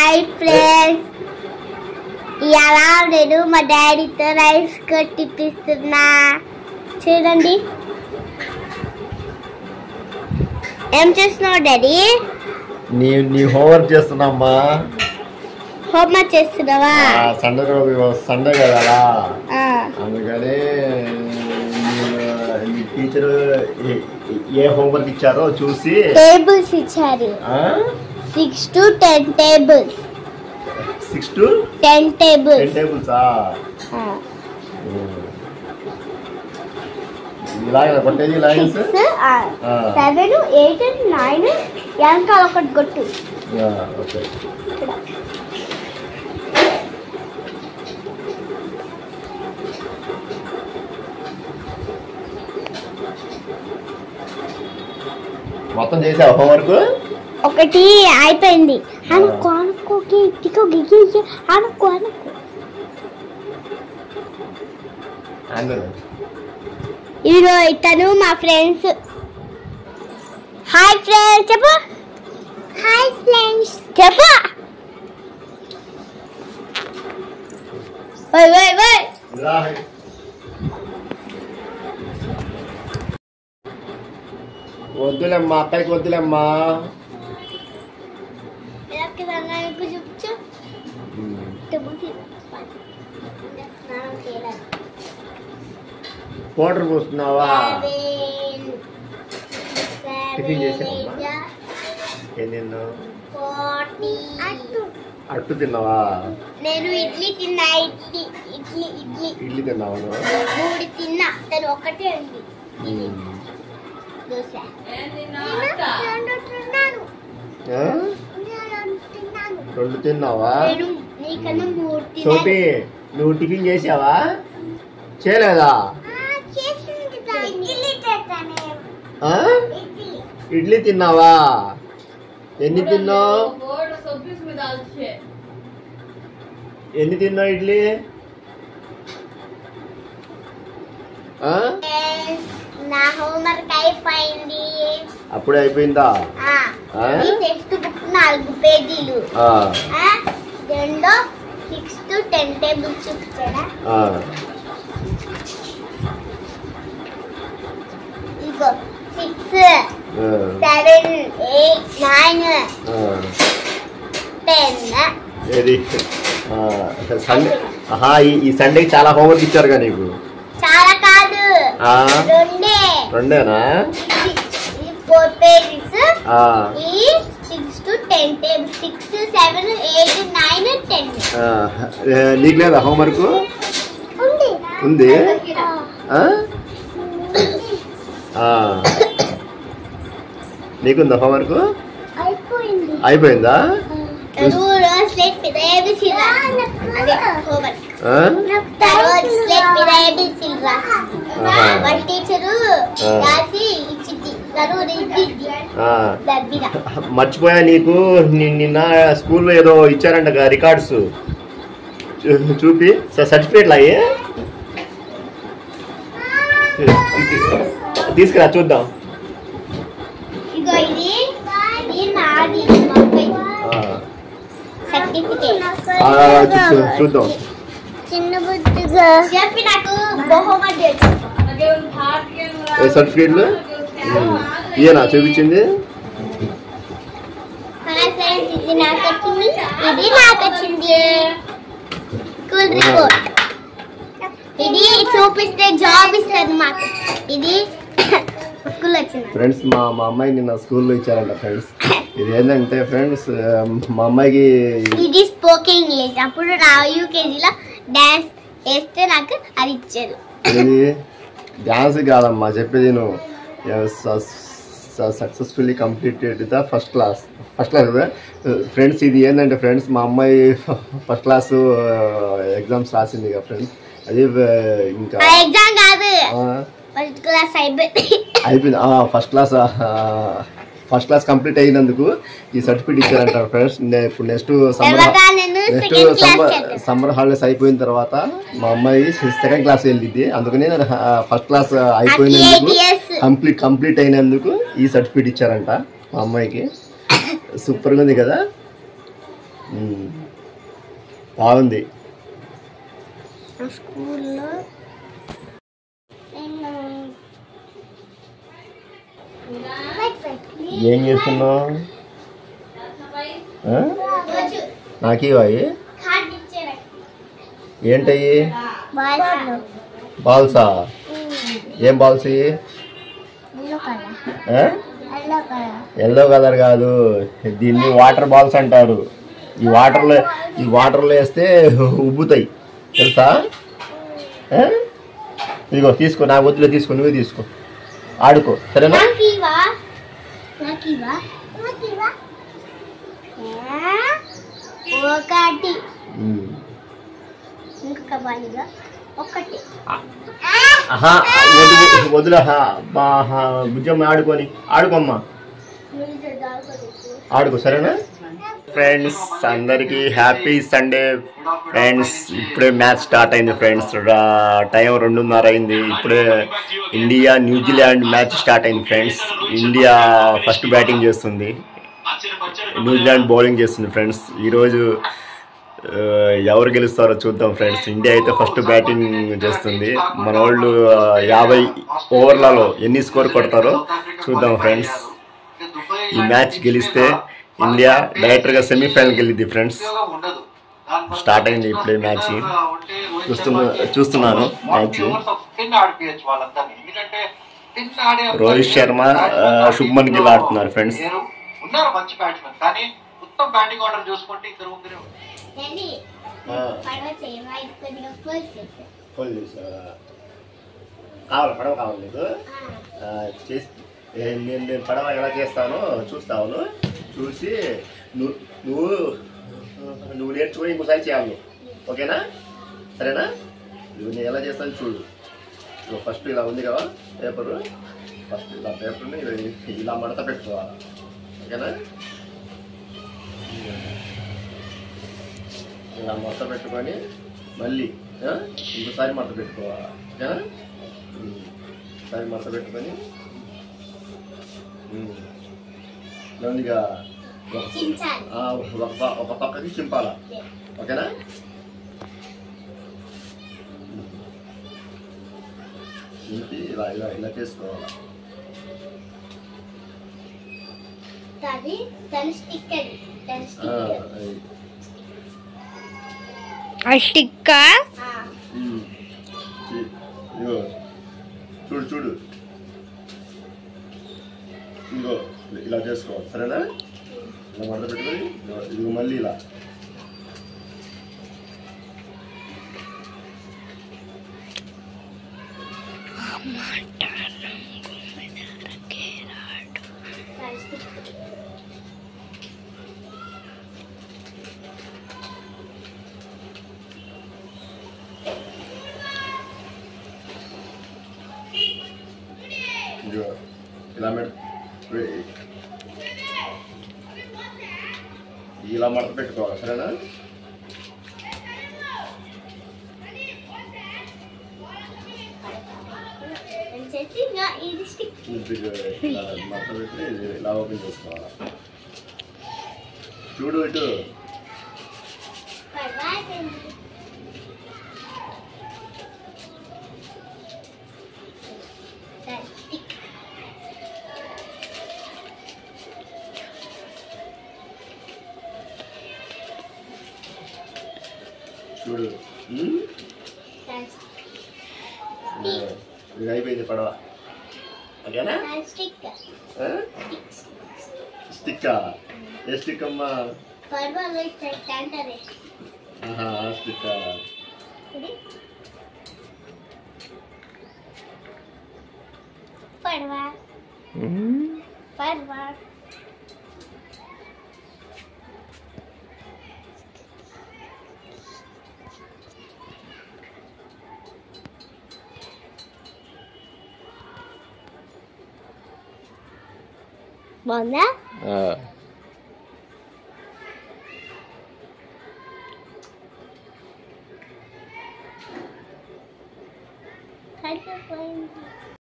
Hi friends, ఇలా నేను మా డాడీతో రైస్ కొట్టిపిస్తున్నా. చూడండి, ఏం చేస్తున్నావు డాడీ? నీ హోంవర్క్ చేస్తున్నామ్మా. హోంవర్క్ చేస్తున్నావా? సండే రోజు సండే కదా, అందుకని టీచర్ ఏ హోంవర్క్ ఇచ్చారో చూసి టేబుల్స్ ఇచ్చారు. 6 to 10 tables. 6 to 10 tables. 10 tables. ఇలాగ కొట్టేది లైన్స్ 7, 8, 9 వెనకాల ఒకటి కొట్టు. ఓకే. మొత్తం చేసావు హోంవర్క్? ఒకటి అయిపోయింది. అనుకో అనుకో గిగ్గో గిగ్గో అనుకో అనుకో. ఇదిగో ఇతను మా ఫ్రెండ్స్. హాయ్ ఫ్రెండ్స్ చెప్పు. హాయ్ ఫ్రెండ్స్ చెప్పు. ఓయ్ ఓయ్ ఓయ్. వద్దులేమ్మా, అక్కడికి వద్దులేమ్మా. చూపించు. పౌడర్ పోస్తున్నావా? టిఫిన్ చేసావా? ఏం తిన్నావు? అట్టు తిన్నావా? నేను ఇడ్లీ తిన్నా. ఇడ్లీ తిన్నావా? 3 తిన్నా, తను ఒకటే ఉంది. దోశ రెండు తిన్నావా? నీకన్నా సోపి, నువ్వు టిఫిన్ చేసావా? చేయలేదా? ఇడ్లీ తిన్నావా? ఎన్ని తిన్నావు? ఇడ్లీ? నా హోంవర్క్ అయిపోయింది. అప్పుడే అయిపోయిందా? టెక్స్ట్ బుక్ 4 పేజీలు. రెండో 6 to 10 tables చూపించాడా? ఇగో 6, 7, 8, 9, 10. ఏది సండే? ఈ సండేకి చాలా హోంవర్క్ ఇచ్చారు కదా నీకు? చాలా కాదు, రెండేనా? 4 pages. ఈ 6 to 10 tables. 6, 7, 8, 9, 10. నీకు లేదా హోంవర్క్? ఉంది. నీకుందా హోంవర్క్? అయిపోయిందా? మర్చిపోయా, నీకు నిన్న స్కూల్లో ఏదో ఇచ్చారంట రికార్డ్స్. చూపి సర్టిఫికేట్లు అయ్యి తీసుకురా చూద్దాం. చూద్దాం. సర్టిఫికేట్లు ఇయేనా చూపించింది? ఇది నాకు వచ్చింది. School report. ఇది చూపిస్తే జాబ్ ఇస్తారు మాకు. ఇది స్కూల్ వచ్చింది. ఫ్రెండ్స్, మా అమ్మాయి నిన్న స్కూల్లో ఇచ్చారంట ఫ్రెండ్స్. ఇది ఏంటంటే ఫ్రెండ్స్, మా అమ్మాయికి ఇది స్పోకెన్ ఇంగ్లీష్. అప్పుడు నా యూకేజీలో డాన్స్ వేస్తే నాకు అది ఇచ్చారు. ఇది డాన్స్ కాదమ్మా, చెప్పేది నువ్వు. Successfully completed the first class friends. ఇది ఏంటంటే ఫ్రెండ్స్, మా అమ్మాయి ఫస్ట్ క్లాస్ ఎగ్జామ్స్ రాసింది కదా ఫ్రెండ్స్. అది ఇంకా ఎగ్జామ్ కాదు, ఫస్ట్ క్లాస్ అయిపోయింది. ఫస్ట్ క్లాస్ కంప్లీట్ అయినందుకు ఈ సర్టిఫికేట్ ఇచ్చారంటారు ఫ్రెండ్స్. ఇప్పుడు నెక్స్ట్ సమ్మర్ హాలిడేస్ అయిపోయిన తర్వాత మా అమ్మాయి 2nd క్లాస్ వెళ్ళింది. అందుకని ఫస్ట్ క్లాస్ అయిపోయినందుకు కంప్లీట్ అయినందుకు ఈ సర్టిఫికేట్ ఇచ్చారంట మా అమ్మాయికి. సూపర్గా ఉంది కదా. బాగుంది. స్కూల్లో ఏం చేస్తున్నావు? నాకేవాయి ఏంటయ్యి? బాల్సా? ఏం బాల్స్? ఎల్లో కలర్ కాదు, దీన్ని వాటర్ బాల్స్ అంటారు. ఈ వాటర్లో వేస్తే ఉబ్బుతాయి తెలుసా? ఇదిగో తీసుకో, నా వద్దులో తీసుకో, నువ్వే తీసుకో, ఆడుకో సరేనా? ఒకటి ఒకటి వదిలే బుజ్జమ్మ ఆడుకోమ్మా, ఆడుకో సరేనా? ఫ్రెండ్స్ అందరికీ హ్యాపీ సండే ఫ్రెండ్స్. ఇప్పుడే మ్యాచ్ స్టార్ట్ అయింది ఫ్రెండ్స్. టైం 2:30 అయింది. ఇప్పుడే ఇండియా న్యూజిలాండ్ మ్యాచ్ స్టార్ట్ అయింది ఫ్రెండ్స్. ఇండియా ఫస్ట్ బ్యాటింగ్ చేస్తుంది, న్యూజిలాండ్ బౌలింగ్ చేస్తుంది ఫ్రెండ్స్. ఈరోజు ఎవరు గెలుస్తారో చూద్దాం ఫ్రెండ్స్. ఇండియా అయితే ఫస్ట్ బ్యాటింగ్ చేస్తుంది. మన వాళ్ళు 50 ఓవర్లలో ఎన్ని స్కోర్ కొడతారో చూద్దాం ఫ్రెండ్స్. ఈ మ్యాచ్ గెలిస్తే ఇండియా డైరెక్ట్గా సెమీఫైనల్కి వెళ్ళింది ఫ్రెండ్స్. స్టార్ట్ అయింది ఇప్పుడే మ్యాచ్, చూస్తున్నాను మ్యాచ్. రోహిత్ శర్మ, శుభ్మన్ గిల్ ఆడుతున్నారు ఫ్రెండ్స్. కావాలి నీకు నేను పడవ ఎలా చేస్తానో చూస్తాను. చూసి నువ్వు నేర్చుకొని ఇంకోసారి చేయాలి, ఓకేనా? సరేనా? నేను ఎలా చేస్తాను చూడు. ఫస్ట్ ఇలా ఉంది కదా పేపరు, ఫస్ట్ ఇలా పేపర్ని ఇలా మడత పెట్టుకోవాలి, ఓకేనా? ఇలా మడత పెట్టుకొని మళ్ళీ ఇంకోసారి మడత పెట్టుకోవాలి, ఓకేనా? ఒకసారి మడత పెట్టుకొని నెమ్మదిగా ఒక పక్కకి చింపాల, ఓకేనా? చింపి ఇలా ఇలా ఇలా చేసుకోవాలి. చూడు చూడు, ఇంకో ఇలా చేసుకోవాలి, సరేనా? ఇలా మడత పెట్టుకొని ఇది మళ్ళీ ఇలా ఇలా మడత పెట్టుకోవాలి, సరేనా? మడత పెట్టి ఇలా ఓపెన్ చేసుకోవాలి. చూడు ఇటు చూడు, ఇది అయిపోయింది పడవ, ఓకేనా? స్టిక్, ఏ స్టిక్ అమ్మా? స్టిక్ పడవ పడవ బాగుందా?